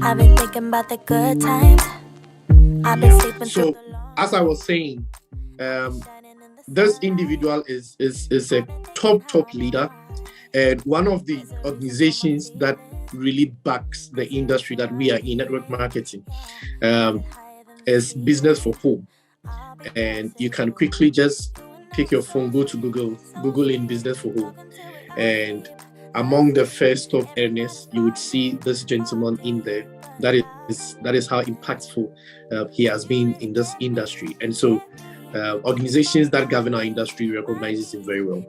I've been thinking about the good times. I've been sleeping through So, as I was saying, this individual is a top leader, and one of the organizations that really backs the industry that we are in, network marketing, is Business for Home. And you can quickly just pick your phone, go to Google in Business for Home, and among the first top earners, you would see this gentleman in there. That is how impactful he has been in this industry. And so organizations that govern our industry recognizes him very well.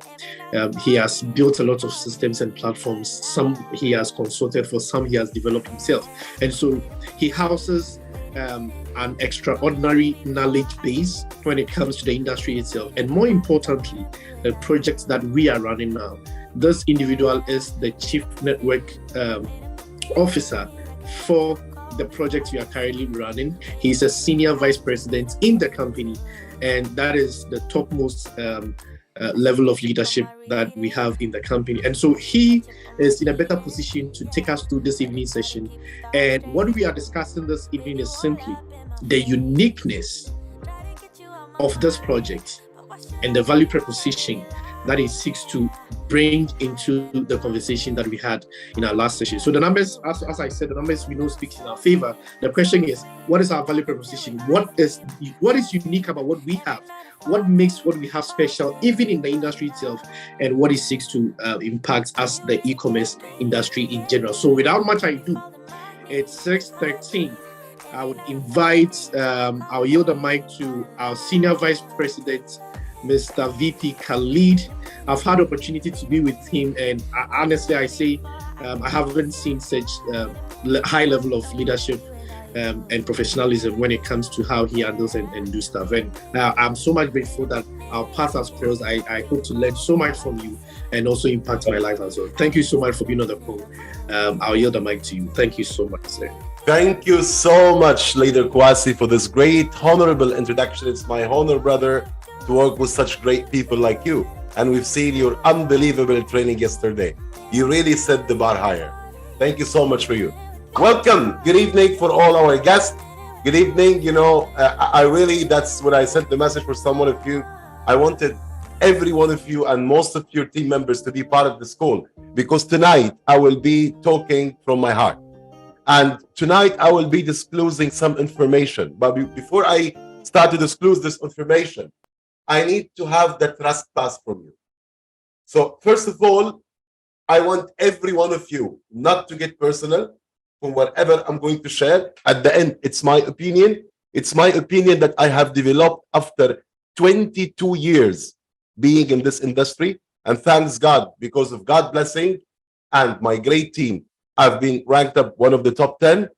He has built a lot of systems and platforms. Some he has consulted for, some he has developed himself. And so he houses an extraordinary knowledge base when it comes to the industry itself. And more importantly, the projects that we are running now. This individual is the Chief Network Officer for the project we are currently running. He's a Senior Vice President in the company, and that is the topmost level of leadership that we have in the company. And so he is in a better position to take us through this evening session. And what we are discussing this evening is simply the uniqueness of this project and the value proposition that it seeks to bring into the conversation that we had in our last session. So the numbers, as I said, the numbers we know speaks in our favor. The question is, what is our value proposition? What is unique about what we have? What makes what we have special, even in the industry itself, and what it seeks to impact as the e-commerce industry in general? So without much ado, it's 6:13. I would invite, I'll yield the mic to our Senior Vice President, Mr. VP Khalid. I've had opportunity to be with him, and honestly, I say I haven't seen such high level of leadership and professionalism when it comes to how he handles and do stuff. And I'm so much grateful that our paths as pros. I hope to learn so much from you and also impact my life as well. Thank you so much for being on the call. I'll yield the mic to you. Thank you so much, sir. Thank you so much, Leader Kwasi, for this great, honorable introduction. It's my honor, brother, to work with such great people like you. And we've seen your unbelievable training yesterday. You really set the bar higher. Thank you so much for you. Welcome. Good evening for all our guests. Good evening. You know, I really, that's when I sent the message for someone of you. I wanted every one of you and most of your team members to be part of this call, because tonight I will be talking from my heart. And tonight I will be disclosing some information. But before I start to disclose this information, I need to have the trust pass from you. So first of all, I want every one of you not to get personal from whatever I'm going to share. At the end, it's my opinion. It's my opinion that I have developed after 22 years being in this industry. And thanks God, because of God's blessing and my great team, I've been ranked up one of the top 10.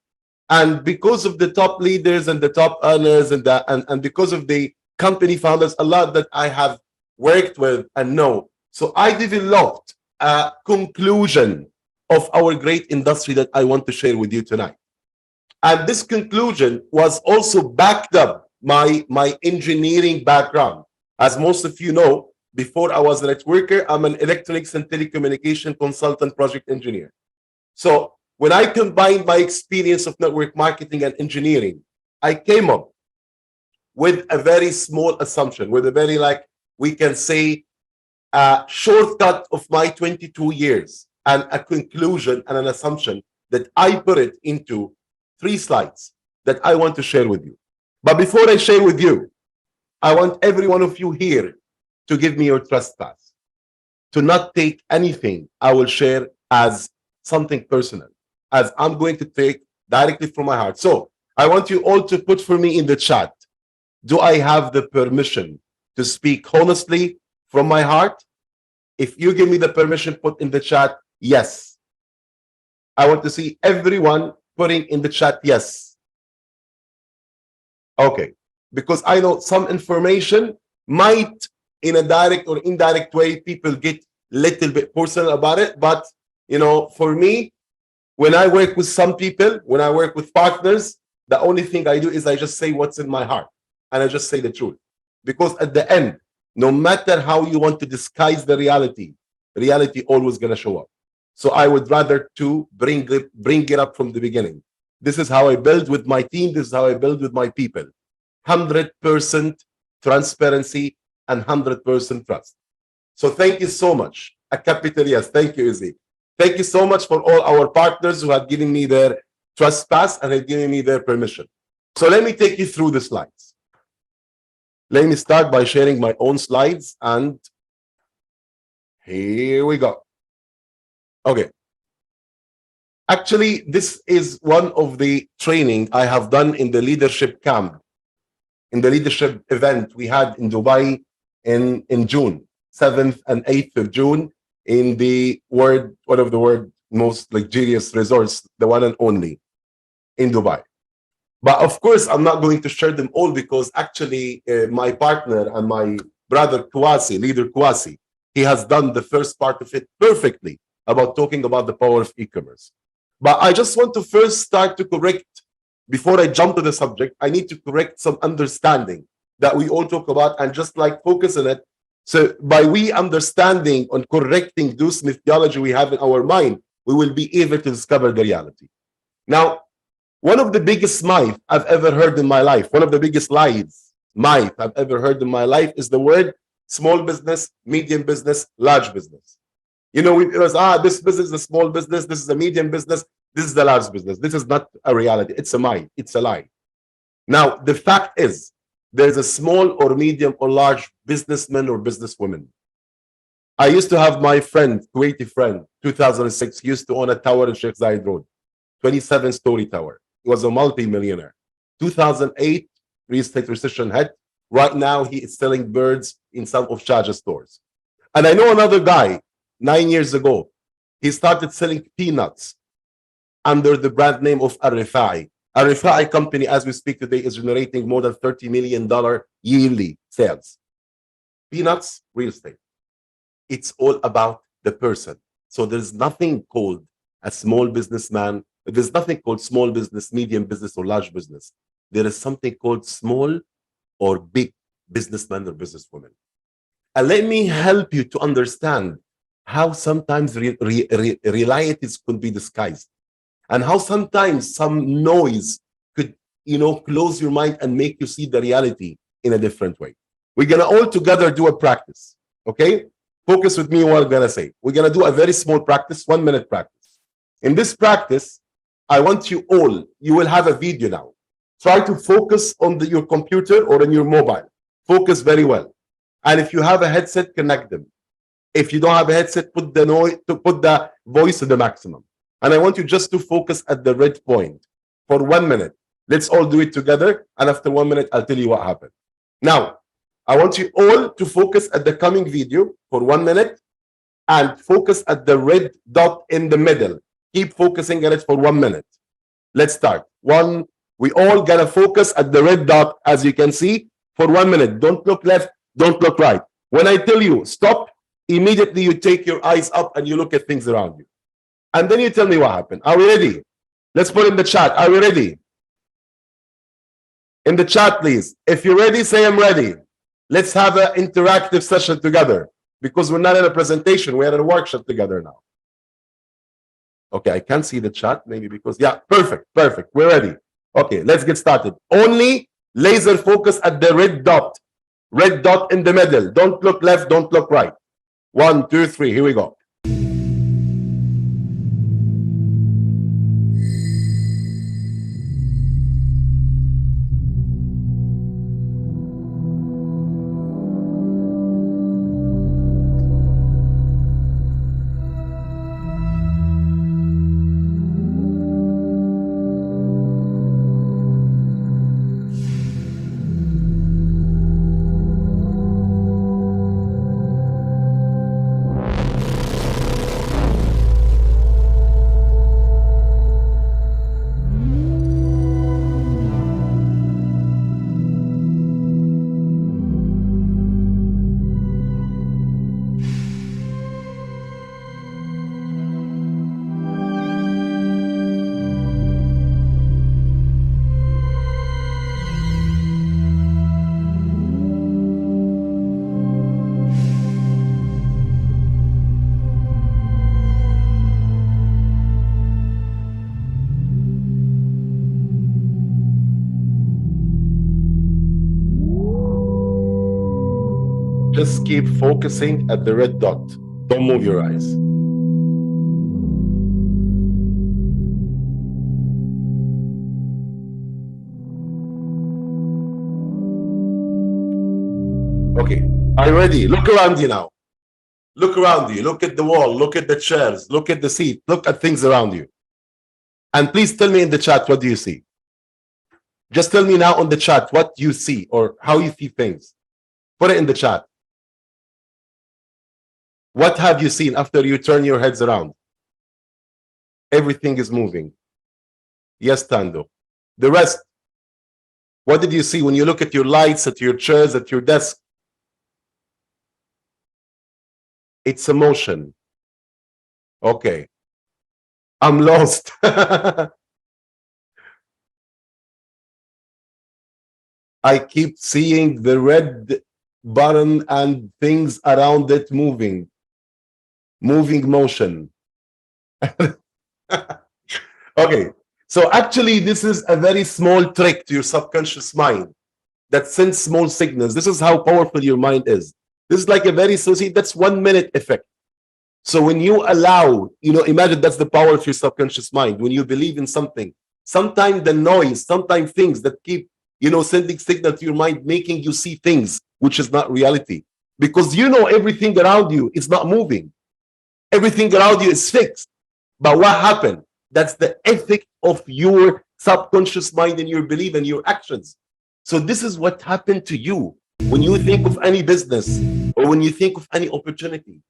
And because of the top leaders and the top earners and because of the company founders, a lot that I have worked with and know. So I developed a conclusion of our great industry that I want to share with you tonight. And this conclusion was also backed up by my engineering background. As most of you know, before I was a networker, I'm an electronics and telecommunication consultant project engineer. So when I combined my experience of network marketing and engineering, I came up with a very small assumption, with a very, like, we can say, a shortcut of my 22 years and a conclusion and an assumption that I put it into 3 slides that I want to share with you. But before I share with you, I want every one of you here to give me your trust pass, to not take anything I will share as something personal, as I'm going to take directly from my heart. So I want you all to put for me in the chat, do I have the permission to speak honestly from my heart? If you give me the permission, put in the chat, yes. I want to see everyone putting in the chat, yes. Okay, because I know some information might, in a direct or indirect way, people get little bit personal about it. But, you know, for me, when I work with some people, when I work with partners, the only thing I do is I just say what's in my heart. And I just say the truth. Because at the end, no matter how you want to disguise the reality always going to show up. So I would rather to bring it up from the beginning. This is how I build with my team. This is how I build with my people. 100% transparency and 100% trust. So thank you so much. A capital yes. Thank you, Izzy. Thank you so much for all our partners who have given me their trust pass and have given me their permission. So let me take you through the slides. Let me start by sharing my own slides, and here we go. Okay. Actually, this is one of the training I have done in the leadership camp, in the leadership event we had in Dubai in June, 7th and 8th of June, in the one of the world's most luxurious resorts, the one and only in Dubai. But of course, I'm not going to share them all because actually my partner and my brother Kwasi, leader Kwasi, he has done the first part of it perfectly about talking about the power of e-commerce. But I just want to first start to correct, before I jump to the subject, I need to correct some understanding that we all talk about and just like focus on it. So by we understanding on correcting those mythology we have in our mind, we will be able to discover the reality. Now, one of the biggest myths I've ever heard in my life, one of the biggest myth I've ever heard in my life is the word small business, medium business, large business. You know, it was, this business is a small business, this is a medium business, this is the large business. This is not a reality. It's a myth. It's a lie. Now, the fact is, there's a small or medium or large businessman or businesswoman. I used to have my friend, Kuwaiti friend, 2006, he used to own a tower in Sheikh Zayed Road, 27-story tower. He was a multi-millionaire. 2008, real estate recession hit. Right now, he is selling birds in some of Sharjah stores. And I know another guy, 9 years ago, he started selling peanuts under the brand name of Al-Rifai. Al-Rifai company, as we speak today, is generating more than $30 million yearly sales. Peanuts, real estate. It's all about the person. So there's nothing called a small businessman. There's nothing called small business, medium business, or large business. There is something called small or big businessman or businesswoman. And let me help you to understand how sometimes realities could be disguised, and how sometimes some noise could, close your mind and make you see the reality in a different way. We're gonna all together do a practice, okay? Focus with me on what I'm gonna say. We're gonna do a very small practice, 1 minute practice. In this practice, I want you all, you will have a video now. Try to focus on your computer or on your mobile. Focus very well. And if you have a headset, connect them. If you don't have a headset, put the voice to the maximum. And I want you just to focus at the red point for 1 minute. Let's all do it together. And after 1 minute, I'll tell you what happened. Now, I want you all to focus at the coming video for 1 minute and focus at the red dot in the middle. Keep focusing at it for 1 minute. Let's start. We all gotta focus at the red dot, as you can see, for 1 minute. Don't look left, don't look right. When I tell you stop, immediately you take your eyes up and you look at things around you. And then you tell me what happened. Are we ready? Let's put in the chat. Are we ready? In the chat, please. If you're ready, say I'm ready. Let's have an interactive session together, because we're not in a presentation. We're in a workshop together now. Okay, I can't see the chat, maybe because, yeah, perfect. We're ready. Okay, let's get started. Only laser focus at the red dot. Red dot in the middle. Don't look left, don't look right. 1, 2, 3, here we go. Just keep focusing at the red dot. Don't move your eyes. Okay, are you ready? Look around you now. Look around you. Look at the wall. Look at the chairs. Look at the seat. Look at things around you. And please tell me in the chat, what do you see? Just tell me now on the chat what you see or how you see things. Put it in the chat. What have you seen after you turn your heads around? Everything is moving. Yes, Tando. The rest, what did you see when you look at your lights, at your chairs, at your desk? It's a motion. Okay. I'm lost. I keep seeing the red button and things around it moving. Moving motion. Okay. So actually, this is a very small trick to your subconscious mind that sends small signals. This is how powerful your mind is. This is like a very, so see, that's 1 minute effect. So when you allow, imagine that's the power of your subconscious mind. When you believe in something, sometimes the noise, sometimes things that keep, sending signal to your mind, making you see things, which is not reality. Because everything around you is not moving. Everything around you is fixed. But what happened? That's the effect of your subconscious mind and your belief and your actions. So this is what happened to you when you think of any business or when you think of any opportunity,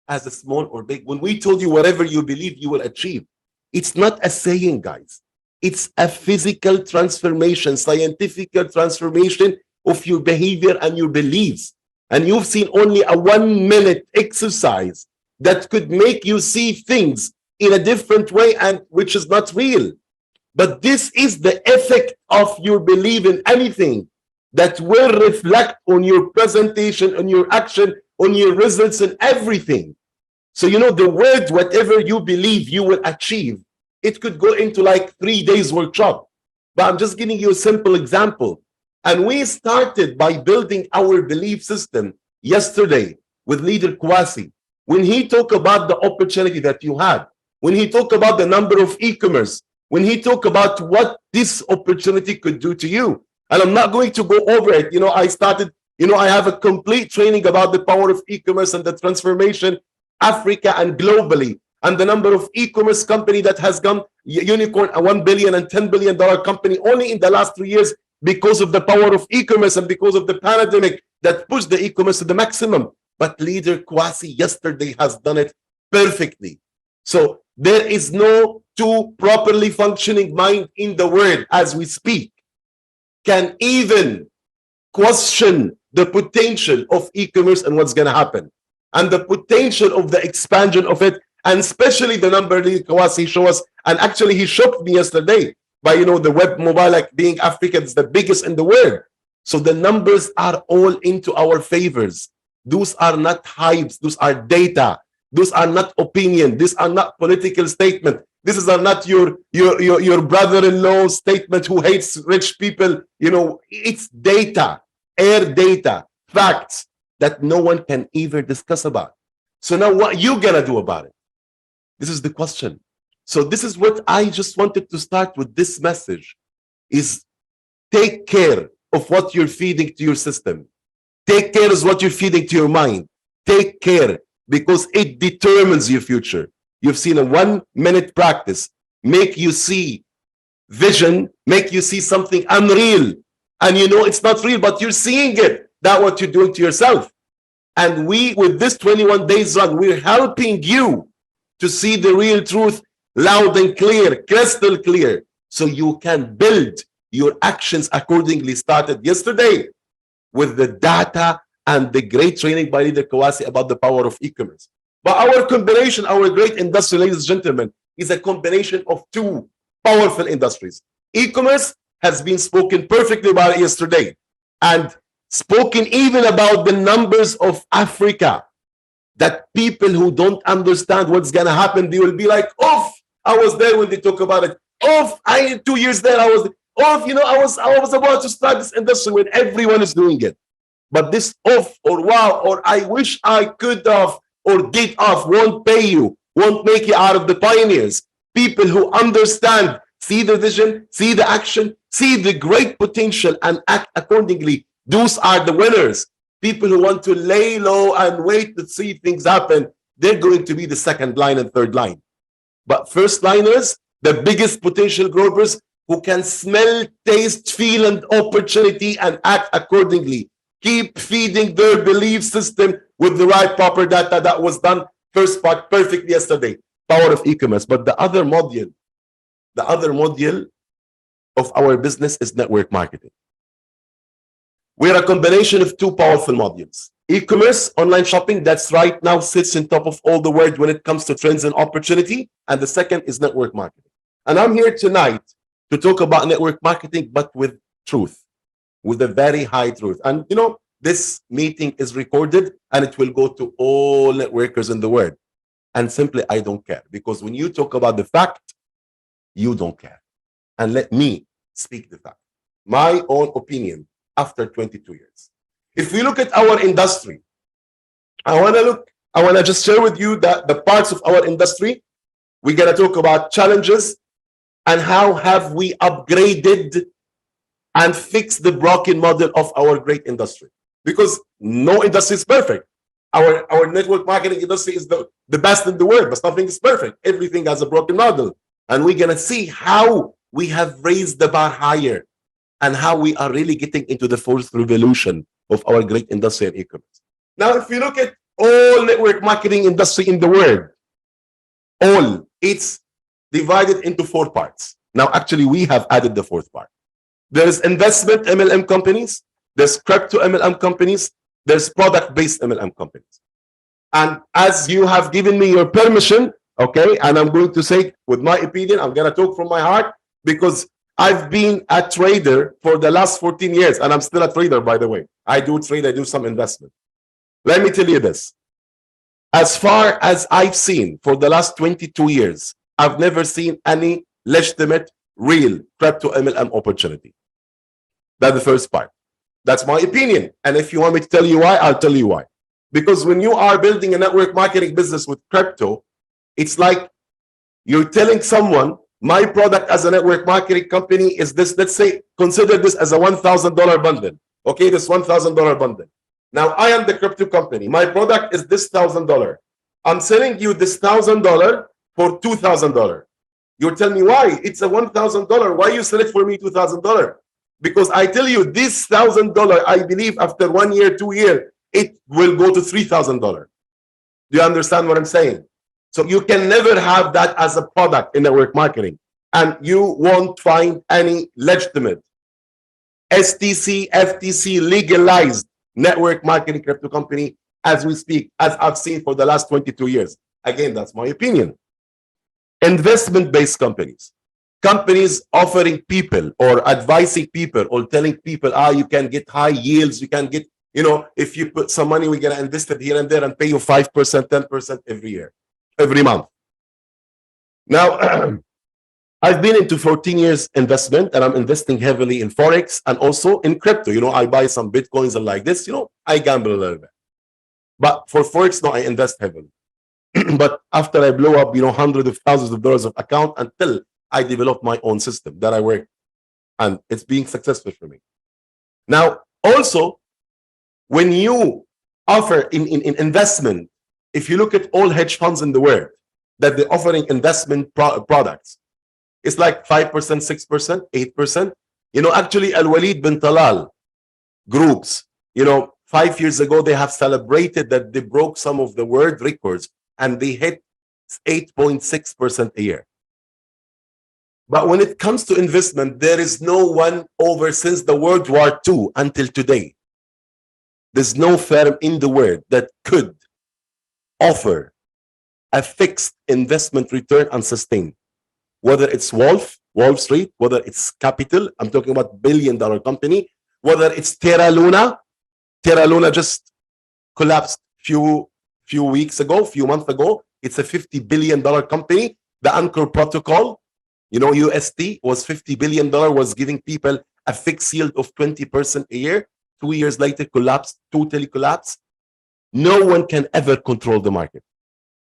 as a small or big. When we told you whatever you believe you will achieve, it's not a saying, guys. It's a physical transformation, scientific transformation of your behavior and your beliefs. And you've seen only a 1 minute exercise that could make you see things in a different way, and which is not real. But this is the effect of your belief in anything that will reflect on your presentation, on your action, on your results and everything. So the word, whatever you believe you will achieve, it could go into like 3 days workshop. But I'm just giving you a simple example. And we started by building our belief system yesterday with leader Kwasi. When he talked about the opportunity that you had, when he talked about the number of e-commerce, when he talked about what this opportunity could do to you. And I'm not going to go over it. I started, I have a complete training about the power of e-commerce and the transformation Africa and globally, and the number of e-commerce company that has gone unicorn, a $1 billion and $10 billion company only in the last 3 years because of the power of e-commerce and because of the pandemic that pushed the e-commerce to the maximum. But leader Kwasi yesterday has done it perfectly. So there is no two properly functioning mind in the world as we speak can even question the potential of e-commerce and what's going to happen, and the potential of the expansion of it, and especially the number that Kwasi showed us. And actually, he shocked me yesterday by the web mobile, like being Africa is the biggest in the world. So the numbers are all into our favors. Those are not hypes. Those are data. Those are not opinion. These are not political statement. This is not your brother-in-law statement who hates rich people. It's data, air data, facts that no one can ever discuss about. So now what you gonna do about it? This is the question. So this is what I just wanted to start with this message is take care of what you're feeding to your system. Take care of what you're feeding to your mind. Take care, because it determines your future. You've seen a 1 minute practice make you see vision, make you see something unreal. And it's not real, but you're seeing it. That's what you're doing to yourself. And we, with this 21 days run, we're helping you to see the real truth loud and clear, crystal clear, so you can build your actions accordingly. Started yesterday with the data and the great training by Leader Kwasi about the power of e-commerce. But our combination, our great industry, ladies and gentlemen, is a combination of two powerful industries. E-commerce has been spoken perfectly about yesterday, and spoken even about the numbers of Africa, that people who don't understand what's going to happen, they will be like, oh, I was there when they talk about it. Oh, 2 years there, I was, I was about to start this industry when everyone is doing it. But this off or wow or I wish I could have or did off won't pay you, won't make you out of the pioneers. People who understand, see the vision, see the action, see the great potential and act accordingly. Those are the winners. People who want to lay low and wait to see things happen, they're going to be the second line and third line. But first liners, the biggest potential growers who can smell, taste, feel, and opportunity and act accordingly. Keep feeding their belief system with the right proper data. That was done first part perfectly yesterday. Power of e-commerce. But the other module of our business is network marketing. We're a combination of two powerful modules. E-commerce, online shopping, that's right now sits on top of all the world when it comes to trends and opportunity. And the second is network marketing. And I'm here tonight to talk about network marketing, but with truth, with a very high truth. And you know, this meeting is recorded and it will go to all networkers in the world. And simply, I don't care. Because when you talk about the fact, you don't care. And let me speak the fact. My own opinion after 22 years. If we look at our industry, I want to just share with you that the parts of our industry, we're going to talk about challenges and how have we upgraded and fixed the broken model of our great industry. Because no industry is perfect. Our network marketing industry is the best in the world, but nothing is perfect. Everything has a broken model. And we're going to see how we have raised the bar higher and how we are really getting into the fourth revolution of our great industry and e-commerce. Now, if you look at all network marketing industry in the world, it's divided into four parts. Now, actually, we have added the fourth part. There's investment MLM companies, there's crypto MLM companies, there's product-based MLM companies. And as you have given me your permission, okay, and I'm going to say with my opinion, I'm going to talk from my heart because I've been a trader for the last 14 years and I'm still a trader, by the way. I do trade, I do some investment. Let me tell you this. As far as I've seen for the last 22 years, I've never seen any legitimate, real crypto MLM opportunity. That's the first part. That's my opinion. And if you want me to tell you why, I'll tell you why. Because when you are building a network marketing business with crypto, it's like you're telling someone, my product as a network marketing company is this, let's say, consider this as a $1,000 bundle. Okay, this $1,000 bundle. Now, I am the crypto company. My product is this $1,000. I'm selling you this $1,000 for $2,000. You're telling me why? It's a $1,000. Why you sell it for me $2,000? Because I tell you, this $1,000, I believe after 1 year, 2 years, it will go to $3,000. Do you understand what I'm saying? So you can never have that as a product in network marketing. And you won't find any legitimate STC, FTC legalized network marketing crypto company as we speak, as I've seen for the last 22 years. Again, that's my opinion. Investment-based companies. Companies offering people or advising people or telling people, you can get high yields, you can get, you know, if you put some money, we're going to invest it here and there and pay you 5%, 10% every year, every month. Now, I've been into 14 years investment and I'm investing heavily in Forex and also in crypto. You know, I buy some Bitcoins and like this, you know, I gamble a little bit. But for Forex, no, I invest heavily. But after I blow up, you know, hundreds of thousands of dollars of account until I develop my own system that I work, and it's being successful for me. Now, also, when you offer in investment, if you look at all hedge funds in the world that they're offering investment products, it's like 5%, 6%, 8%. You know, actually, Al-Walid bin Talal groups, you know, 5 years ago, they have celebrated that they broke some of the world records and they hit 8.6% a year. But when it comes to investment, there is no one over since the World War II until today. There's no firm in the world that could offer a fixed investment return and sustain. Whether it's Wall Street, whether it's Capital, I'm talking about billion-dollar company, whether it's Terra Luna just collapsed few months ago. It's a $50 billion company. The Anchor Protocol, you know, UST was $50 billion, was giving people a fixed yield of 20% a year. 2 years later collapsed, totally collapsed. No one can ever control the market.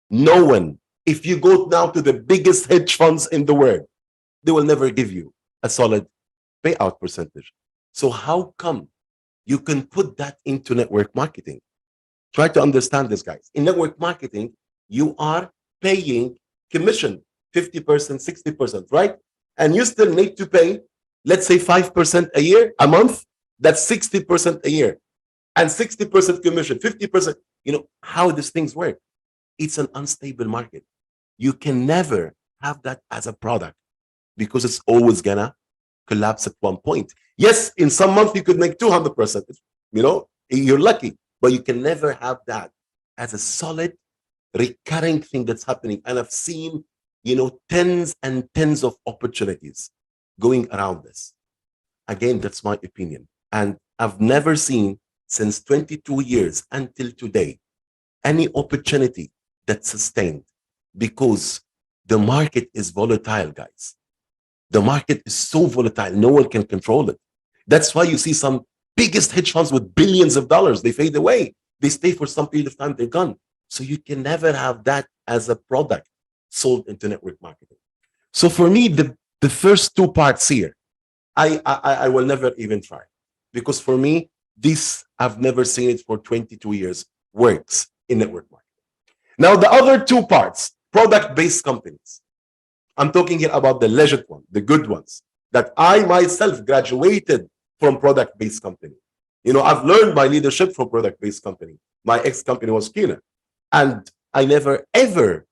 No one. If you go now to the biggest hedge funds in the world, they will never give you a solid payout percentage. So how come you can put that into network marketing? Try to understand this, guys. In network marketing, you are paying commission 50%, 60%, right? And you still need to pay, let's say 5% a year, a month. That's 60% a year. And 60% commission, 50%. You know how these things work. It's an unstable market. You can never have that as a product because it's always gonna collapse at one point. Yes, in some month you could make 200%. You know, you're lucky, but you can never have that as a solid recurring thing that's happening. And I've seen, you know, tens and tens of opportunities going around this. Again, that's my opinion. And I've never seen since 22 years until today any opportunity that's sustained, because the market is volatile, guys. The market is so volatile, no one can control it. That's why you see some biggest hedge funds with billions of dollars, they fade away. They stay for some period of time, they're gone. So you can never have that as a product sold into network marketing. So for me, the first two parts here, I will never even try, because for me, this, I've never seen it for 22 years, works in network marketing. Now, the other two parts, product-based companies. I'm talking here about the legit one, the good ones, that I myself graduated from product-based company. You know, I've learned my leadership from product-based company. My ex-company was Kina. And I never, ever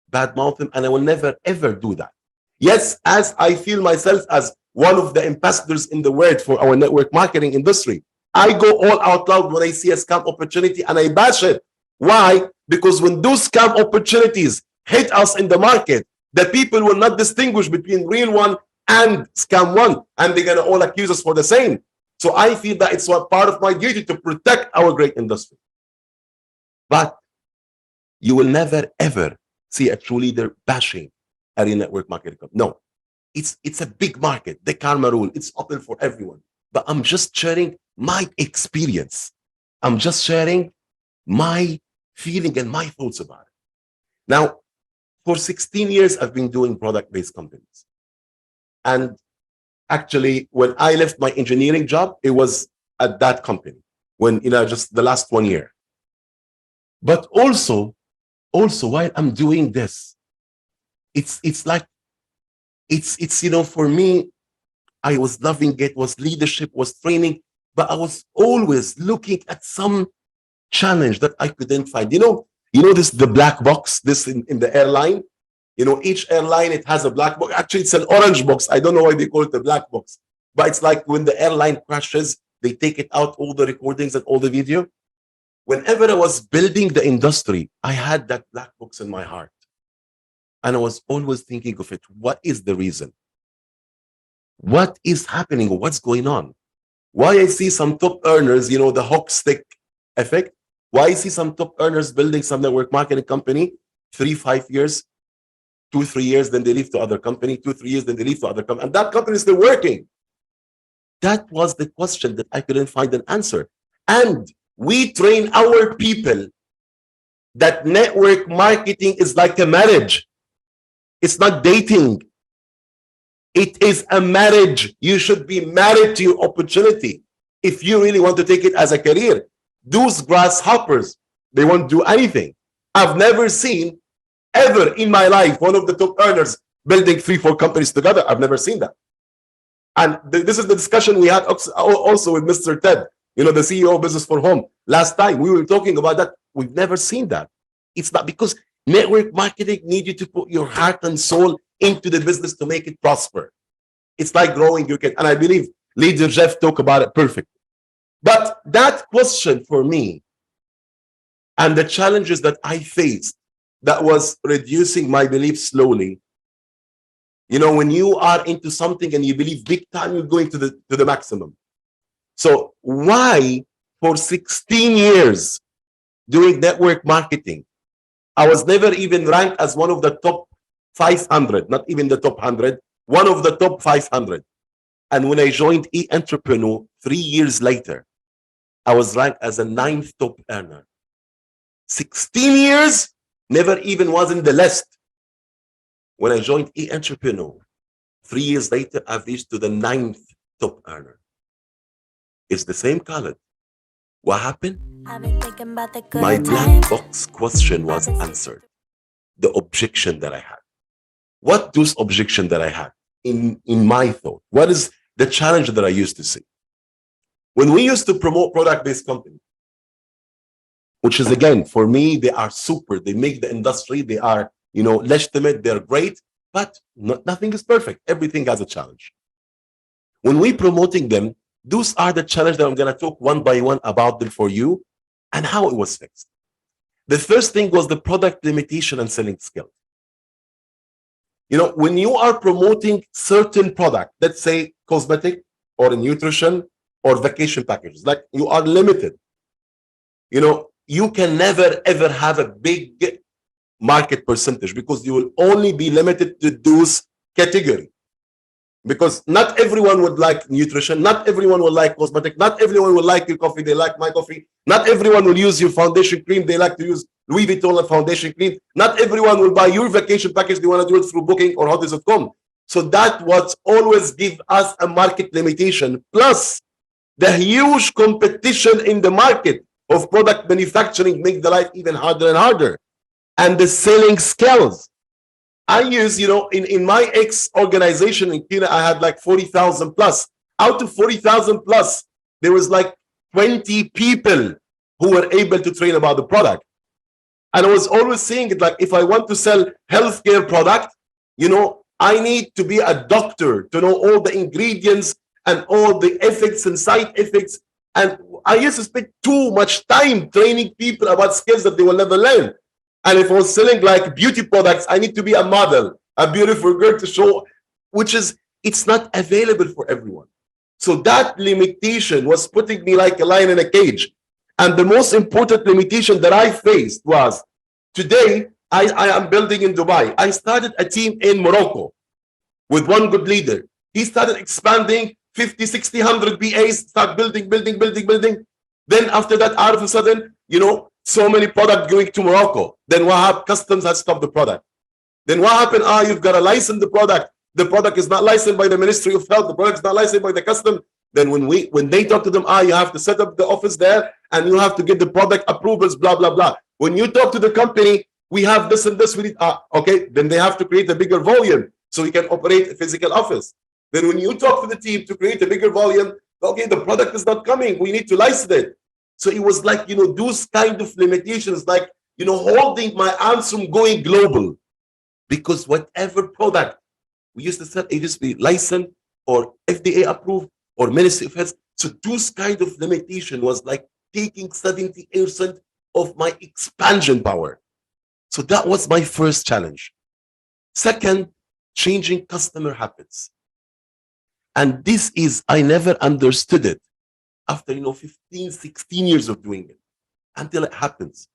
badmouth him, and I will never, ever do that. Yes, as I feel myself as one of the ambassadors in the world for our network marketing industry, I go all out loud when I see a scam opportunity and I bash it. Why? Because when those scam opportunities hit us in the market, the people will not distinguish between real one and scam one, and they're going to all accuse us for the same. So I feel that it's one part of my duty to protect our great industry. But you will never, ever see a true leader bashing a network marketing company. No, it's a big market. The karma rule, it's open for everyone. But I'm just sharing my experience. I'm just sharing my feeling and my thoughts about it. Now, for 16 years, I've been doing product-based companies. And actually, when I left my engineering job, it was at that company, when, you know, just the last 1 year. But also while I'm doing this, it's like, it's, you know, for me, I was loving it, was leadership, was training, but I was always looking at some challenge that I couldn't find. You know this, the black box, this in the airline, you know, each airline, it has a black box. Actually, it's an orange box. I don't know why they call it the black box, but it's like when the airline crashes, they take it out, all the recordings and all the video. Whenever I was building the industry, I had that black box in my heart. And I was always thinking of it. What is the reason? What is happening? What's going on? Why I see some top earners, you know, the hockey stick effect. Why I see some top earners building some network marketing company, 3-5 years, 2-3 years, then they leave to other company, 2-3 years, then they leave to other company, and that company is still working. That was the question that I couldn't find an answer. And we train our people that network marketing is like a marriage. It's not dating. It is a marriage. You should be married to your opportunity if you really want to take it as a career. Those grasshoppers, they won't do anything. I've never seen ever in my life one of the top earners building 3-4 companies together. I've never seen that. And this is the discussion we had also with Mr. Ted, you know, the CEO of Business for Home. Last time we were talking about that. We've never seen that. It's not, because network marketing needs you to put your heart and soul into the business to make it prosper. It's like growing your kid. And I believe Leader Jeff talked about it perfectly. But that question for me and the challenges that I faced, that was reducing my belief slowly. You know, when you are into something and you believe big time, you're going to the maximum. So why for 16 years doing network marketing, I was never even ranked as one of the top 500, not even the top 100, one of the top 500. And when I joined E-Entrepreneur 3 years later, I was ranked as a 9th top earner. 16 years, never even was in the list. When I joined E-Entrepreneur, 3 years later, I've reached to the 9th top earner. It's the same Khalid. What happened? My black box question was answered. The objection that I had. What those objection that I had in my thought? What is the challenge that I used to see? When we used to promote product-based company, which is again, for me, they are super. They make the industry, they are, legitimate, they're great, but nothing is perfect. Everything has a challenge. When we promoting them, those are the challenges that I'm going to talk one by one about them for you and how it was fixed. The first thing was the product limitation and selling skill. When you are promoting certain product, let's say cosmetic or nutrition or vacation packages, like you are limited, you can never ever have a big market percentage because you will only be limited to those categories. Because not everyone would like nutrition, not everyone will like cosmetic, not everyone will like your coffee, they like my coffee, not everyone will use your foundation cream, they like to use Louis Vuitton foundation cream, not everyone will buy your vacation package, they want to do it through Booking or Hotels.com. So that what always give us a market limitation, plus the huge competition in the market of product manufacturing make the life even harder and harder. And the selling skills. I use, in my ex-organization in Kenya, I had like 40,000 plus. Out of 40,000 plus, there was like 20 people who were able to train about the product. And I was always saying it like, if I want to sell healthcare product, I need to be a doctor to know all the ingredients and all the effects and side effects. And I used to spend too much time training people about skills that they will never learn. And if I was selling like beauty products, I need to be a model, a beautiful girl to show, it's not available for everyone. So that limitation was putting me like a lion in a cage. And the most important limitation that I faced was, today, I am building in Dubai. I started a team in Morocco with one good leader. He started expanding 50, 60, 100 BAs, start building. Then after that, out of a sudden, so many products going to Morocco. Then what happened? Customs has stopped the product. Then what happened? You've got to license the product. The product is not licensed by the Ministry of Health. The product is not licensed by the custom. Then when they talk to them, you have to set up the office there and you have to get the product approvals, blah, blah, blah. When you talk to the company, we have this and this. We need, okay, then they have to create a bigger volume so we can operate a physical office. Then when you talk to the team to create a bigger volume, okay, the product is not coming. We need to license it. So it was like, those kind of limitations, like, holding my arms from going global. Because whatever product we used to sell, it used to be licensed or FDA approved or Ministry of Health. So those kind of limitation was like taking 70% of my expansion power. So that was my first challenge. Second, changing customer habits. And this is, I never understood it after 15, 16 years of doing it until it happens.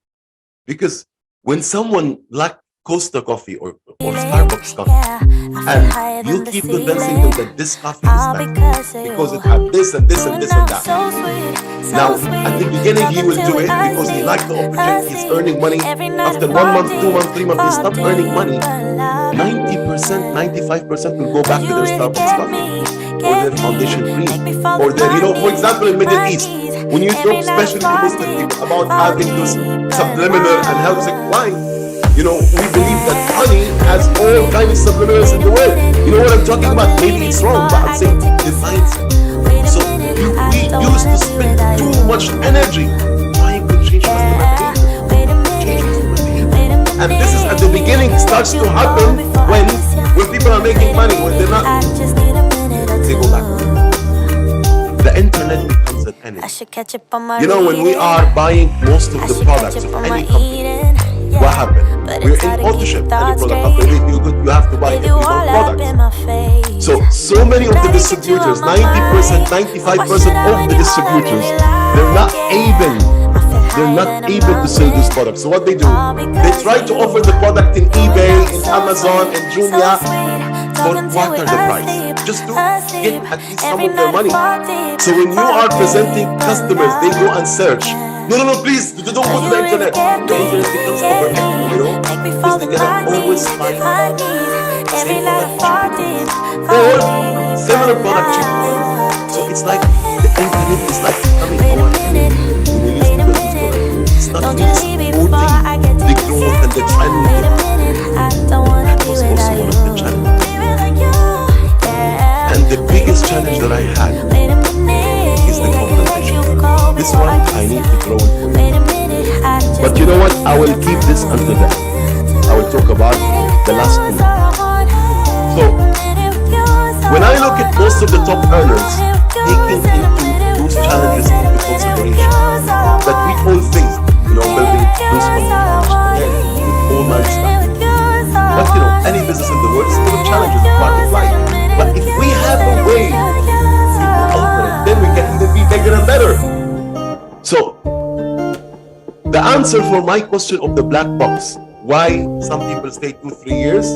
Because when someone like Costa coffee or Starbucks coffee, and you keep convincing them that this coffee is better because it had this and this and this and that. Now, at the beginning, he will do it because he likes the opportunity, he's earning money. After 1 month, 2 months, 3 months, he stopped earning money. 90%, 95% will go back to their Starbucks coffee or their foundation cream or their, for example, in Middle East, when you talk especially to Muslim people about having those subliminal and health, why? We believe that honey has all kinds of subliminals in the world. You know what I'm talking about? Maybe it's wrong, but I'm saying the mindset. So we used to spend too much energy trying to change customer behavior. And this is at the beginning, starts to happen when people are making money, when they're not, they go back. The internet becomes an enemy. When we are buying most of the products of any company, what happened? We're in partnership. Any product company, you have to buy every products. So many of the distributors, 90%, 95% of the distributors, they're not able to sell these products. So what they do, they try to offer the product in eBay, in Amazon, in Jumia, for quarter the price, just to get at least some of their money. So when you are presenting customers, they go and search. No, please, don't go to the internet. The internet becomes overactive, you know, because they're gonna always find same product cheaper or similar product cheaper. So it's like the internet is like becoming our enemy. It's not really supporting the growth and the trend. That was also one of the challenges. And the biggest challenge that I had is the confrontation. This one I need to grow into. But you know what? I will keep this until then. I will talk about the last two. So when I look at most of the top earners taking into those challenges into consideration, that we all think, you know, building those companies, with all my stuff. But you know, any business in the world is full of challenges, a part of life. But if we have a way to alter it, then we can either be bigger and better. So the answer for my question of the black box, why some people stay 2-3 years,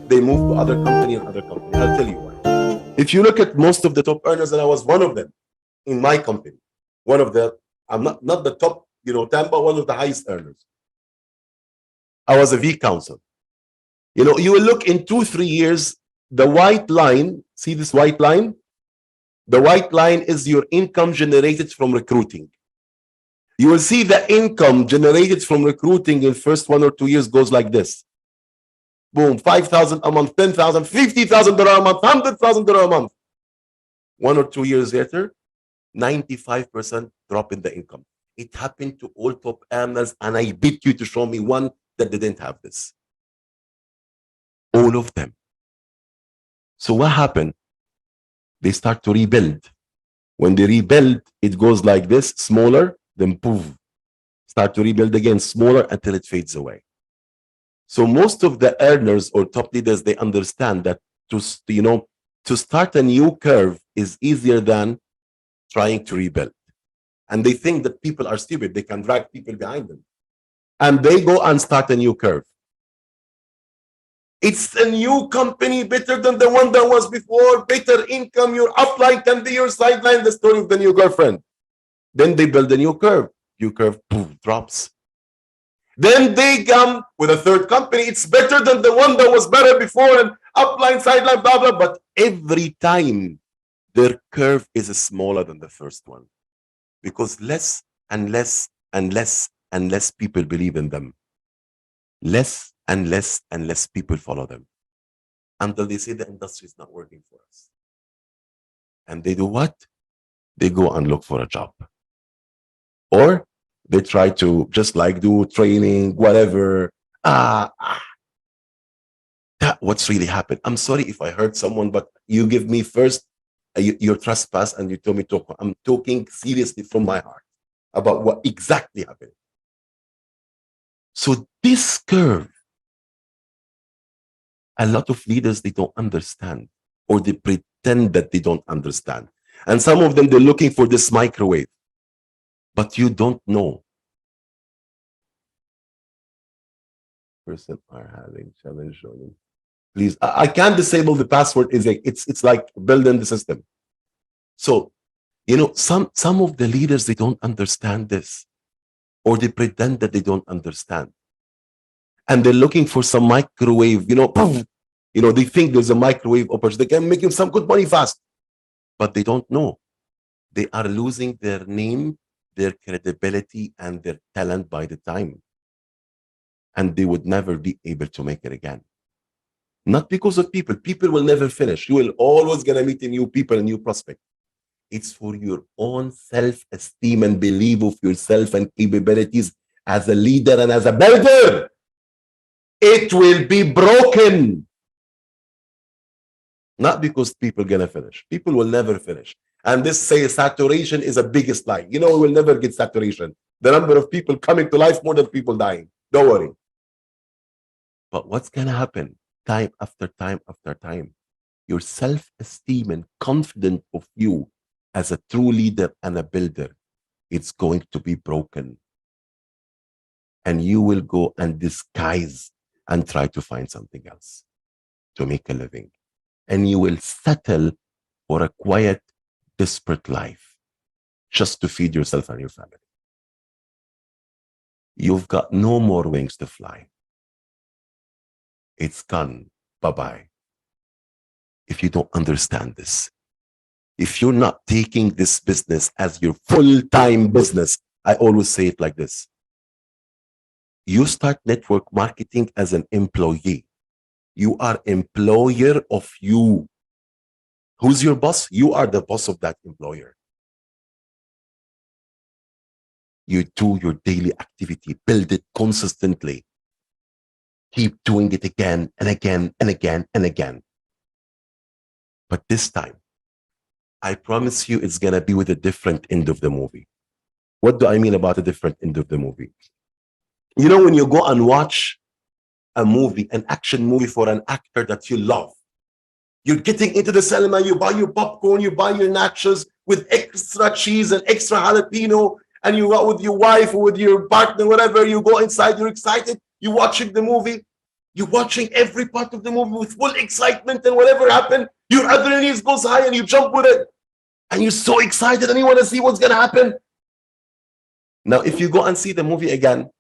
they move to other company and other company. I'll tell you why. If you look at most of the top earners, and I was one of them in my company, one of the, I'm not the top, you know, 10, but one of the highest earners. I was a V counsel. You know, you will look in 2-3 years, the white line, see this white line? The white line is your income generated from recruiting. You will see the income generated from recruiting in first 1 or 2 years goes like this. Boom, 5,000 a month, 10,000, $50,000 a month, $100,000 a month. 1 or 2 years later, 95% drop in the income. It happened to all top earners, and I bid you to show me one that didn't have this. All of them. So what happened? They start to rebuild. When they rebuild, it goes like this, smaller, then poof. Start to rebuild again, smaller until it fades away. So most of the earners or top leaders, they understand that to start a new curve is easier than trying to rebuild. And they think that people are stupid. They can drag people behind them. And they go and start a new curve. It's a new company, better than the one that was before, better income, your upline can be your sideline, the story of the new girlfriend. Then they build a new curve. New curve, boom, drops. Then they come with a third company. It's better than the one that was better before, and upline, sideline, blah, blah. But every time their curve is smaller than the first one, because less and less and less and less people believe in them. Less and less and less people follow them until they say the industry is not working for us. And they do what? They go and look for a job. Or they try to just like do training, whatever. That what's really happened. I'm sorry if I hurt someone, but you give me first your trespass and you told me to. I'm talking seriously from my heart about what exactly happened. So this curve, a lot of leaders, they don't understand, or they pretend that they don't understand. And some of them, they're looking for this microwave, but you don't know. Person are having challenge. Please, I can't disable the password. It's like building the system. So, you know, some of the leaders, they don't understand this, or they pretend that they don't understand. And they're looking for some microwave, they think there's a microwave opportunity. They can make them some good money fast, but they don't know. They are losing their name, their credibility, and their talent by the time. And they would never be able to make it again. Not because of people. People will never finish. You will always gonna meet new people and new prospects. It's for your own self-esteem and belief of yourself and capabilities as a leader and as a builder. It will be broken. Not because people gonna finish. People will never finish. And this saturation is a biggest lie. We will never get saturation. The number of people coming to life more than people dying. Don't worry. But what's gonna happen? Time after time after time, your self-esteem and confidence of you as a true leader and a builder, it's going to be broken. And you will go and disguise and try to find something else to make a living. and you will settle for a quiet, desperate life just to feed yourself and your family. You've got no more wings to fly. It's gone. Bye-bye. If you don't understand this, if you're not taking this business as your full-time business, I always say it like this. You start network marketing as an employee. You are employer of you. Who's your boss? You are the boss of that employer. You do your daily activity, build it consistently. Keep doing it again and again and again and again. But this time, I promise you it's going to be with a different end of the movie. What do I mean about a different end of the movie? You know, when you go and watch a movie, an action movie for an actor that you love, you're getting into the cinema, you buy your popcorn, you buy your nachos with extra cheese and extra jalapeno, and you go with your wife or with your partner, whatever, you go inside, you're excited, you're watching the movie, you're watching every part of the movie with full excitement, and whatever happened, your adrenaline goes high and you jump with it, and you're so excited and you want to see what's going to happen. Now, if you go and see the movie again,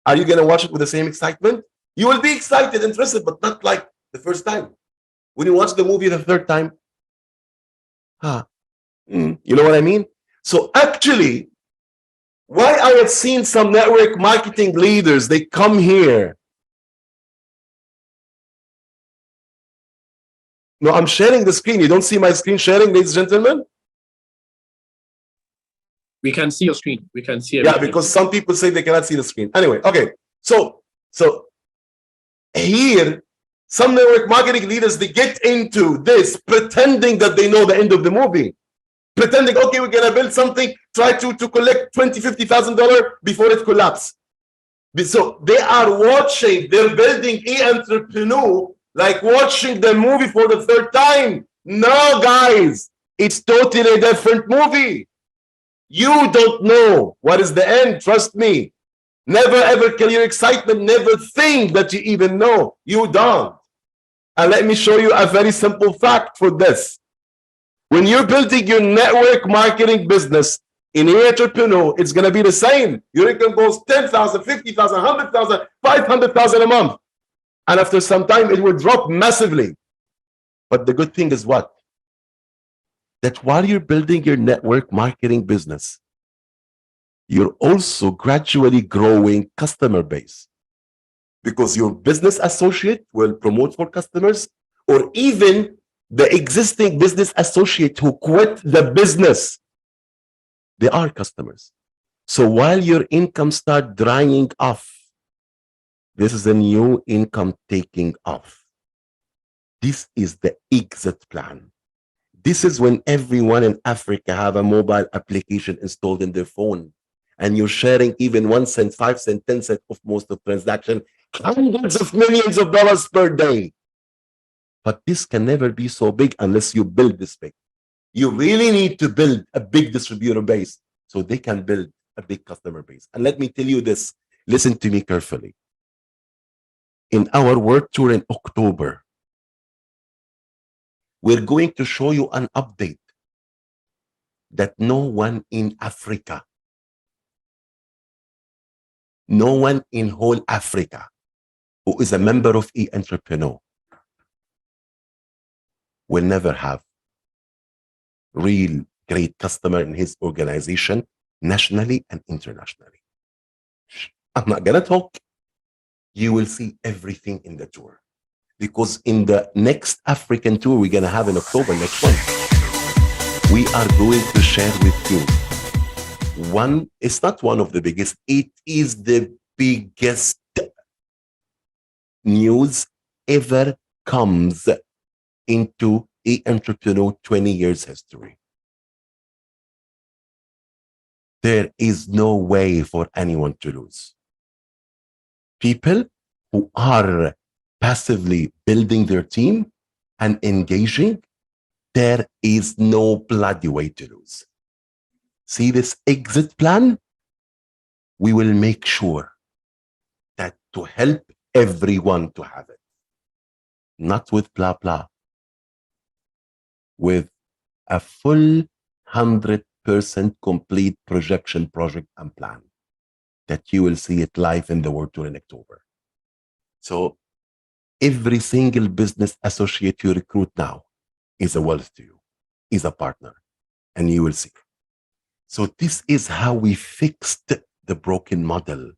are you going to watch it with the same excitement? You will be excited, interested, but not like the first time. When you watch the movie the third time, you know what I mean? So actually, why I have seen some network marketing leaders, they come here. No, I'm sharing the screen. You don't see my screen sharing, ladies and gentlemen? We can see your screen. We can see everything. Yeah, because some people say they cannot see the screen. Anyway, okay. So here, some network marketing leaders, they get into this pretending that they know the end of the movie. Pretending, okay, we're going to build something, try to collect $20,000, $50,000 before it collapses. So they are watching, they're building e-entrepreneur like watching the movie for the third time. No, guys, it's totally a different movie. You don't know what is the end, trust me. Never ever kill your excitement, never think that you even know. You don't. And let me show you a very simple fact for this. When you're building your network marketing business in e-entrepreneur, it's going to be the same. Your income goes 10,000, 50,000, 100,000, 500,000 a month. And after some time, it will drop massively. But the good thing is what? That while you're building your network marketing business, you're also gradually growing customer base. Because your business associate will promote for customers, or even the existing business associate who quit the business, they are customers. So while your income start drying off, this is a new income taking off. This is the exit plan. This is when everyone in Africa have a mobile application installed in their phone, and you're sharing even 1 cent, 5 cent, 10 cent of most of transaction, hundreds of millions of dollars per day. But this can never be so big unless you build this big. You really need to build a big distributor base so they can build a big customer base. And let me tell you this, listen to me carefully. In our world tour in October, we're going to show you an update that no one in Africa, no one in whole Africa who is a member of e-entrepreneur will never have real great customer in his organization, nationally and internationally. I'm not gonna talk. You will see everything in the tour. Because in the next African tour we're gonna have in October next month, we are going to share with you one, it's not one of the biggest, it is the biggest news ever comes into e-entrepreneur 20 years history. There is no way for anyone to lose. People who are passively building their team and engaging, there is no bloody way to lose. See this exit plan? We will make sure that to help everyone to have it. Not with blah, blah. with a full 100% complete projection project and plan that you will see it live in the World Tour in October. So every single business associate you recruit now is a wealth to you, is a partner, and you will see. So this is how we fixed the broken model.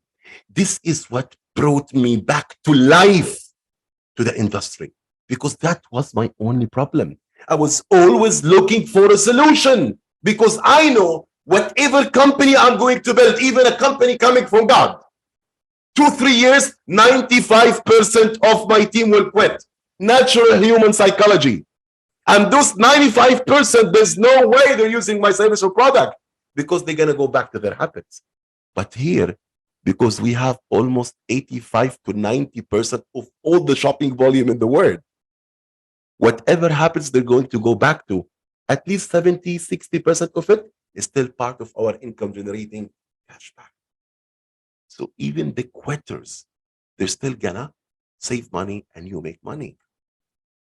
This is what brought me back to life, to the industry, because that was my only problem. I was always looking for a solution because I know whatever company I'm going to build, even a company coming from God, 2-3 years, 95% of my team will quit. Natural human psychology. And those 95%, there's no way they're using my service or product because they're going to go back to their habits. But here, because we have almost 85 to 90% of all the shopping volume in the world, whatever happens, they're going to go back to at least 70, 60% of it is still part of our income generating cashback. So even the quitters, they're still gonna save money and you make money.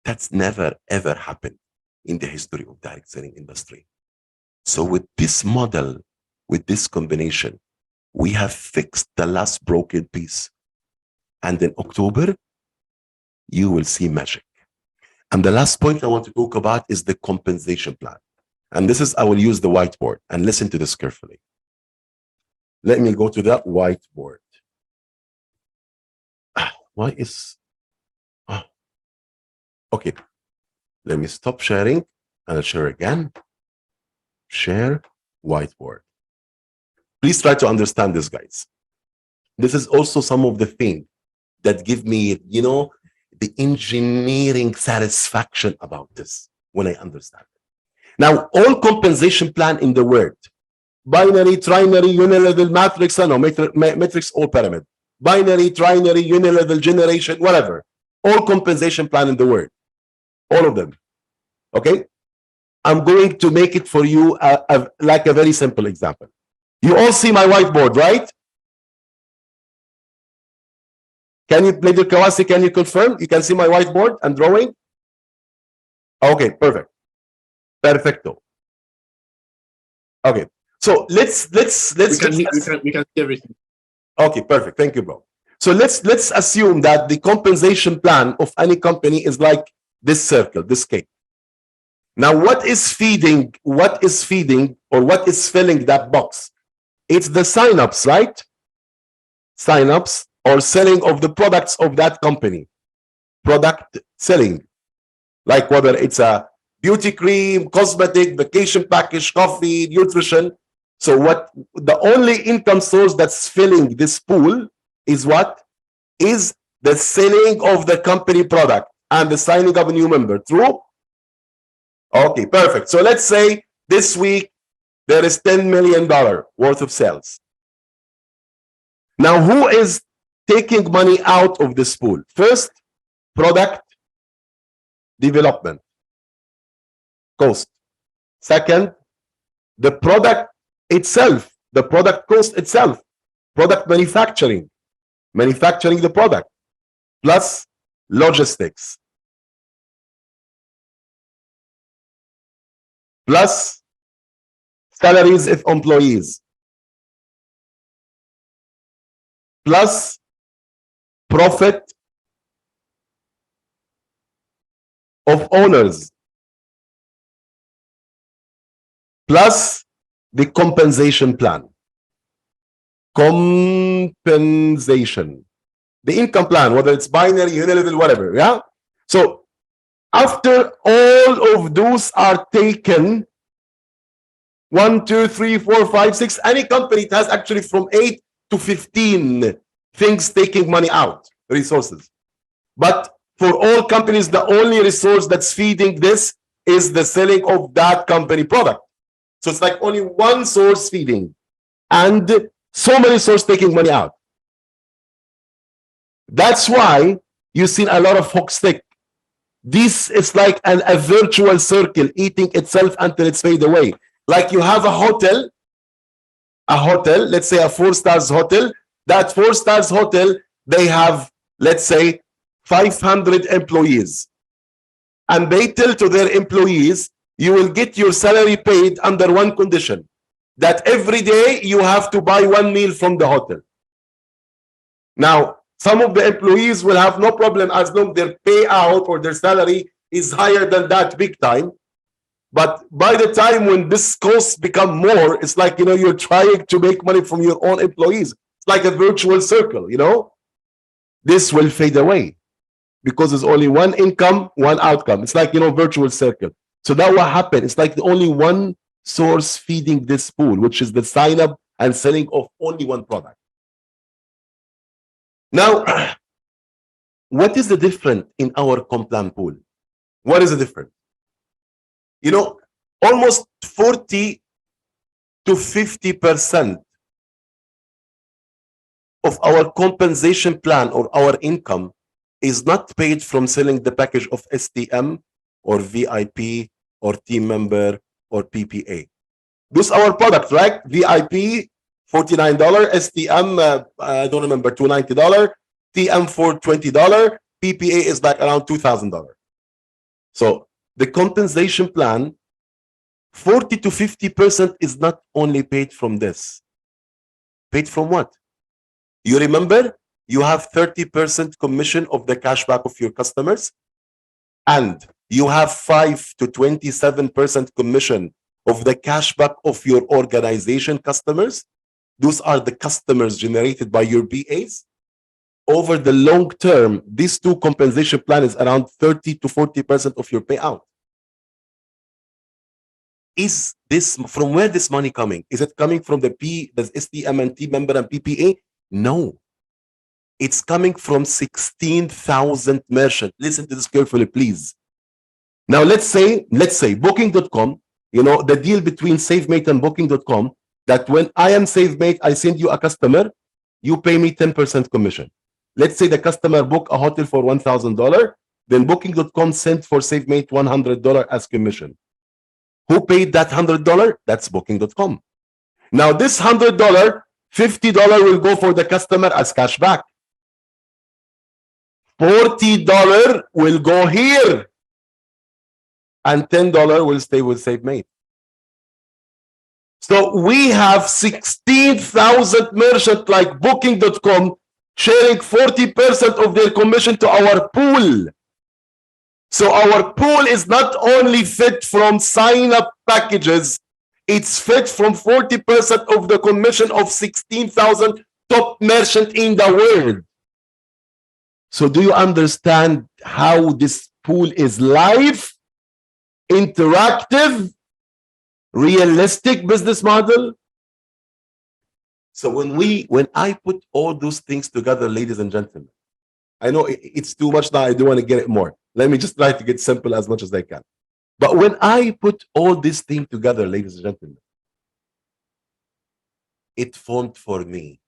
That's never ever happened in the history of direct selling industry. So with this model, with this combination, we have fixed the last broken piece. And in October, you will see magic. And the last point I want to talk about is the compensation plan. And this is, I will use the whiteboard and listen to this carefully. Let me go to that whiteboard. Why is, okay. Let me stop sharing and I'll share again. Share whiteboard. Please try to understand this, guys. This is also some of the things that give me, the engineering satisfaction about this when I understand it. Now, all compensation plan in the world, binary, trinary, unilevel, matrix, matrix, all pyramid, binary, trinary, unilevel, generation, whatever, all compensation plan in the world, all of them. Okay, I'm going to make it for you like a very simple example. You all see my whiteboard, right? Can you, Lady Kawasi, can you confirm? You can see my whiteboard and drawing? Okay, perfect. Perfecto. Okay, so let's we can see everything. Okay, perfect. Thank you, bro. So let's assume that the compensation plan of any company is like this circle, this cake. Now, what is feeding or what is filling that box? It's the signups, right? Signups or selling of the products of that company. Product selling, like whether it's a beauty cream, cosmetic, vacation package, coffee, nutrition. So what the only income source that's filling this pool is what? Is the selling of the company product and the signing of a new member. True? Okay, perfect. So let's say this week there is $10 million worth of sales. Now, who is taking money out of this pool? First, product development cost. Second, the product itself, the product cost itself, product manufacturing the product, plus logistics, plus salaries of employees, plus profit of owners, plus the compensation plan. Compensation. The income plan, whether it's binary, unilevel, whatever, yeah? So after all of those are taken, 1, 2, 3, 4, 5, 6, any company, it has actually from 8 to 15 things taking money out, resources. But for all companies, the only resource that's feeding this is the selling of that company product. So it's like only one source feeding and so many sources taking money out. That's why you've seen a lot of hook stick. This is like a virtual circle eating itself until it's fade away. Like you have a hotel, let's say a 4-star hotel. That 4-star hotel, they have, let's say, 500 employees. And they tell to their employees, you will get your salary paid under one condition, that every day you have to buy one meal from the hotel. Now, some of the employees will have no problem as long their payout or their salary is higher than that big time. But by the time when this costs become more, it's like, you're trying to make money from your own employees. It's like a virtual circle, This will fade away because there's only one income, one outcome. It's like, virtual circle. So that what happened. It's like the only one source feeding this pool, which is the sign up and selling of only one product. Now, what is the difference in our Complan pool? What is the difference? Almost 40 to 50% of our compensation plan or our income is not paid from selling the package of STM or VIP or team member or PPA. Those are our products, right? VIP, $49, STM, I don't remember, $290, TM for $20, PPA is like around $2,000. So the compensation plan, 40 to 50% is not only paid from this. Paid from what? You remember, you have 30% commission of the cashback of your customers, and you have 5 to 27% commission of the cashback of your organization customers. Those are the customers generated by your BAs. Over the long term, these two compensation plan is around 30 to 40% of your payout. Is this from where this money coming? Is it coming from the STM and T member and PPA? No. It's coming from 16,000 merchants. Listen to this carefully, please. Now, let's say Booking.com, the deal between SafeMate and Booking.com, that when I am SafeMate, I send you a customer, you pay me 10% commission. Let's say the customer book a hotel for $1,000, then Booking.com sent for SafeMate $100 as commission. Who paid that $100? That's Booking.com. Now, this $100, $50 will go for the customer as cash back. $40 will go here. And $10 will stay with SafeMate. So we have 16,000 merchants like Booking.com sharing 40% of their commission to our pool. So our pool is not only fit from sign-up packages, it's fit from 40% of the commission of 16,000 top merchants in the world. So do you understand how this pool is live, interactive, realistic business model? So when I put all those things together, ladies and gentlemen, I know it's too much now. I don't want to get it more. Let me just try to get simple as much as I can. But when I put all these things together, ladies and gentlemen, it formed for me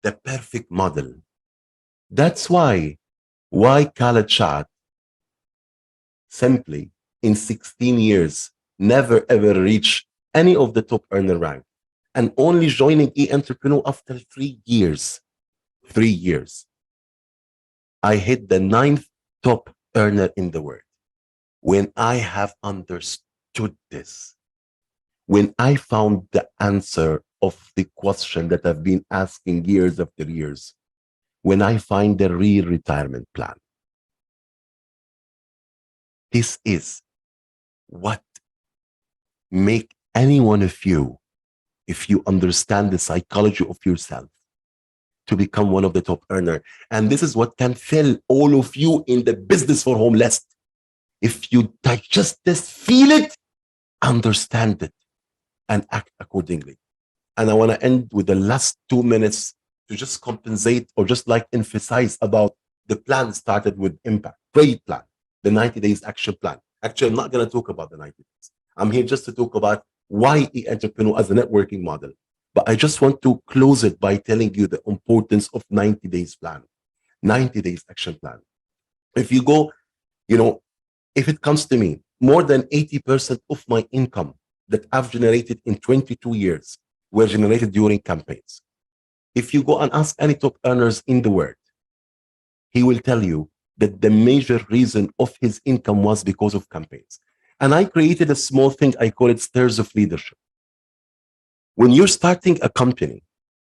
the perfect model. That's why Khalid Shaath simply in 16 years never ever reached any of the top earner rank, and only joining e-entrepreneur after 3 years. 3 years. I hit the 9th top earner in the world. When I have understood this, when I found the answer of the question that I've been asking years after years, when I find the real retirement plan, this is what make any one of you, if you understand the psychology of yourself, to become one of the top earner. And this is what can fill all of you in the business for homeless. If you digest this, feel it, understand it, and act accordingly. And I want to end with the last 2 minutes to just compensate or just like emphasize about the plan started with impact. Great plan, the 90 days action plan. Actually, I'm not going to talk about the 90 days. I'm here just to talk about why e-entrepreneur as a networking model. But I just want to close it by telling you the importance of 90 days plan, 90 days action plan. If you go, if it comes to me, more than 80% of my income that I've generated in 22 years were generated during campaigns. If you go and ask any top earners in the world, he will tell you that the major reason of his income was because of campaigns. And I created a small thing, I call it stairs of leadership. When you're starting a company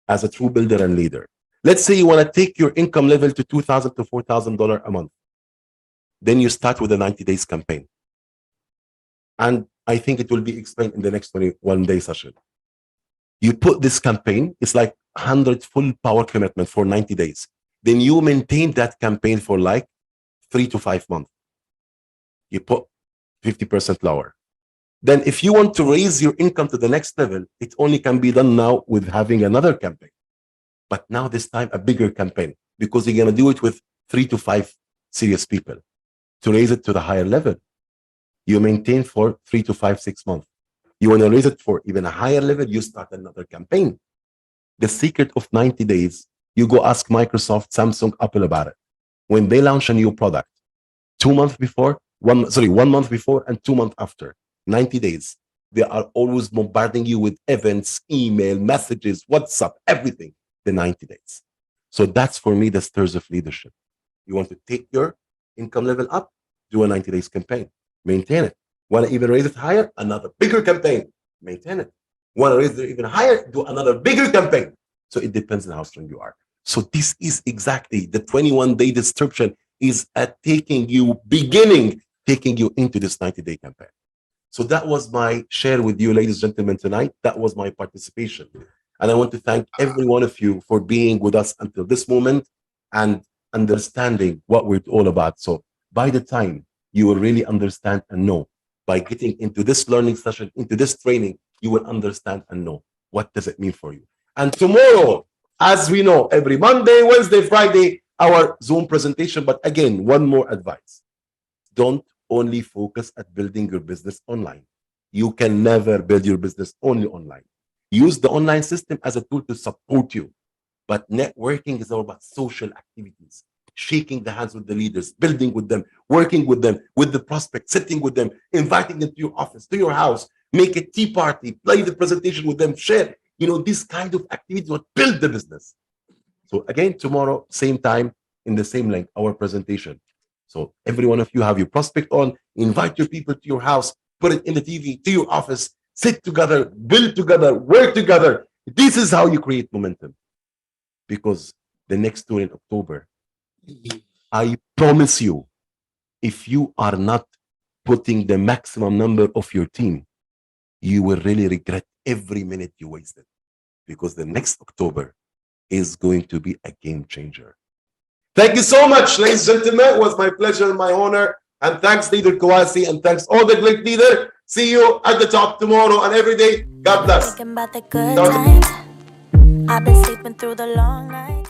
as a true builder and leader, let's say you want to take your income level to $2,000 to $4,000 a month. Then you start with a 90 days campaign. And I think it will be explained in the next 21-day session. You put this campaign, it's like 100 full power commitment for 90 days. Then you maintain that campaign for like 3 to 5 months. You put 50% lower. Then if you want to raise your income to the next level, it only can be done now with having another campaign. But now this time a bigger campaign, because you're going to do it with 3 to 5 serious people to raise it to the higher level. You maintain for 3 to 5, 6 months. You want to raise it for even a higher level, you start another campaign. The secret of 90 days, you go ask Microsoft, Samsung, Apple about it. When they launch a new product, 1 month before and 2 months after, 90 days, they are always bombarding you with events, email, messages, WhatsApp, everything, the 90 days. So that's for me the stairs of leadership. You want to take your income level up, do a 90 days campaign, maintain it. Want to even raise it higher, another bigger campaign, maintain it. Want to raise it even higher, do another bigger campaign. So it depends on how strong you are. So this is exactly the 21-day description is at taking you into this 90-day campaign. So that was my share with you, ladies and gentlemen, tonight. That was my participation. And I want to thank every one of you for being with us until this moment and understanding what we're all about. So by the time you will really understand and know, by getting into this learning session, into this training, you will understand and know what does it mean for you. And tomorrow, as we know, every Monday, Wednesday, Friday, our Zoom presentation. But again, one more advice. Don't only focus at building your business online. You can never build your business only online. Use the online system as a tool to support you. But networking is all about social activities, shaking the hands with the leaders, building with them, working with them, with the prospect, sitting with them, inviting them to your office, to your house, make a tea party, play the presentation with them, share. This kind of activities will build the business. So again, tomorrow, same time, in the same link, our presentation. So every one of you have your prospect on, invite your people to your house, put it in the TV, to your office, sit together, build together, work together. This is how you create momentum. Because the next tour in October, I promise you, if you are not putting the maximum number of your team, you will really regret every minute you wasted. Because the next October is going to be a game changer. Thank you so much, ladies and gentlemen. It was my pleasure and my honor. And thanks, Leader Kawasi, and thanks all the great leaders. See you at the top tomorrow and every day. God bless. Thinking about the good times. I've been sleeping through the long night.